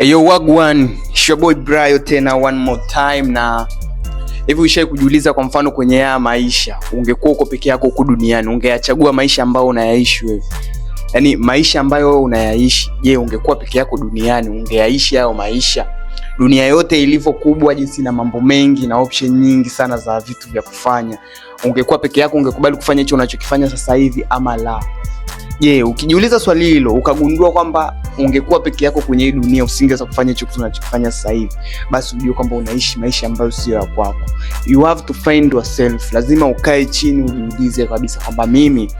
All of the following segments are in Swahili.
Yo wagwan, it's your boy Brayo tena one more time. Na hivi ushai kujiuliza, kwa mfano kwenye haya maisha, ungekuwa uko peke yako huku duniani, ungeyachagua maisha ambayo unayaishi wewe? Yaani maisha ambayo wewe unayaishi, je, ungekuwa peke yako duniani, ungeyaishi hayo maisha? Dunia yote ilivyo kubwa, jinsi na mambo mengi na option nyingi sana za vitu vya kufanya, ungekuwa peke yako, ungekubali kufanya hicho unachokifanya sasa hivi ama la? Je, ukijiuliza swali hilo ukagundua kwamba ungekuwa peke yako kwenye hii dunia, usingeweza kufanya hicho kitu unachokifanya sasa hivi, basi ujue kwamba unaishi maisha ambayo sio ya kwako. You have to find yourself. Lazima ukae chini ujiulize kabisa kwamba mimi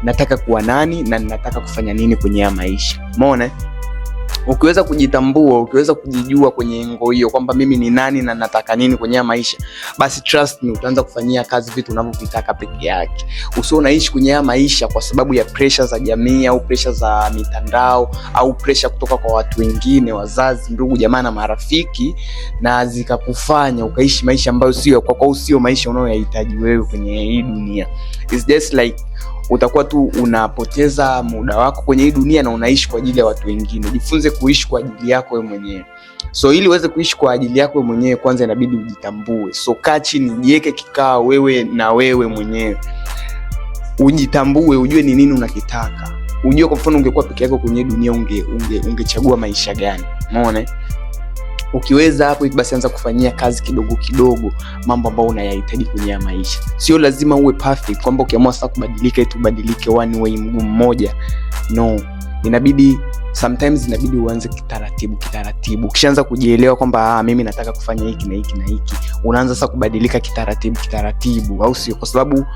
nataka kuwa nani na ninataka kufanya nini kwenye haya maisha. Umeona? Ukiweza kujitambua, ukiweza kujijua kwenye engo hiyo kwamba mimi ni nani na nataka nini kwenye maisha, basi trust me, utaanza kufanyia kazi vitu unavyovitaka peke yake. Usio unaishi kwenye maisha kwa sababu ya pressure za jamii au pressure za mitandao au pressure kutoka kwa watu wengine, wazazi, ndugu, jamaa na marafiki, na zikakufanya ukaishi maisha ambayo sio kwako au sio maisha unayoyahitaji wewe kwenye hii dunia. It's just like utakuwa tu unapoteza muda wako kwenye hii dunia na unaishi kwa ajili ya watu wengine. Jifunze kuishi kwa ajili yako wewe mwenyewe. So ili uweze kuishi kwa ajili yako wewe mwenyewe, kwanza inabidi ujitambue. So kaa chini, jiweke kikao wewe na wewe mwenyewe. Ujitambue, ujue ni nini unakitaka. Ujue kwa mfano ungekuwa peke yako kwenye dunia ungechagua maisha gani. Umeona? Ukiweza hapo basi anza kufanyia kazi kidogo kidogo mambo ambayo unayahitaji kwenye maisha. Sio lazima uwe perfect kwamba ukiamua sasa kubadilika eti ubadilike one way mguu mmoja. No. Sometimes inabidi uanze kitaratibu. Ukishaanza kujielewa kwamba mimi nataka kufanya hiki na hiki na hiki, unaanza sasa kubadilika kitaratibu, au sio? Kwa sababu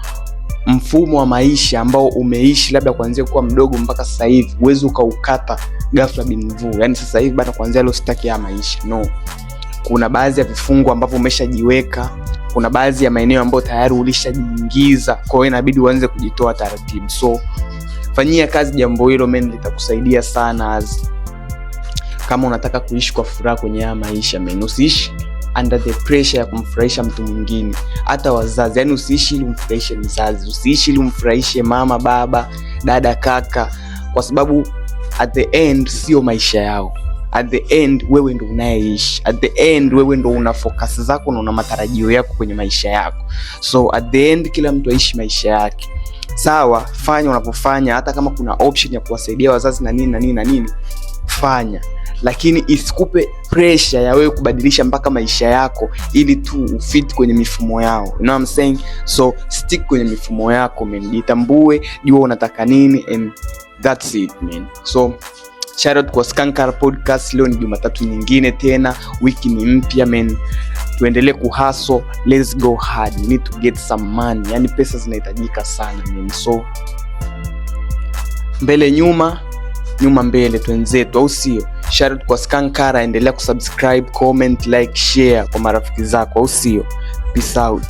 mfumo wa maisha ambao umeishi labda kuanzia kuwa mdogo mpaka sasa hivi, uwezo ukaukata ghafla binvu. Yaani sasa hivi bado kuanzia leo sitaki ya maisha. No. Kuna baadhi ya vifungo ambavyo umeshajiweka, kuna baadhi ya maeneo ambayo tayari ulishajiingiza, kwa hiyo inabidi uanze kujitoa taratibu. So fanyia kazi jambo hilo, litakusaidia sana kama unataka kuishi kwa furaha kwenye haya maisha. Usiishi under the pressure ya kumfurahisha mtu mwingine, hata wazazi. Yaani usiishi ili umfurahishe mzazi, usiishi ili umfurahishe mama, baba, dada, kaka, kwa sababu at the end sio maisha yao. At the end wewe ndo unayeishi. At the end wewe ndo una focus zako na una matarajio yako kwenye maisha yako. So at the end kila mtu aishi maisha yake. Sawa, fanya unapofanya, hata kama kuna option ya kuwasaidia wazazi na nini, fanya. Lakini isikupe pressure ya wewe kubadilisha mpaka maisha yako ili tu ufit kwenye mifumo yao. You know what I'm saying? So stick kwenye mifumo yako, man. Jitambue, jua unataka nini, and that's it, man. So shout out kwa Skankara Podcast. Leo ni Jumatatu nyingine tena, wiki ni mpya, man. Tuendelee kuhustle, let's go hard. We need to get some money. Yaani pesa zinahitajika sana, man. So mbele nyuma mbele twenzetu, au sio? Shout out kwa Skankara, endelea kusubscribe, comment, like, share kwa marafiki zako, au sio? Peace out.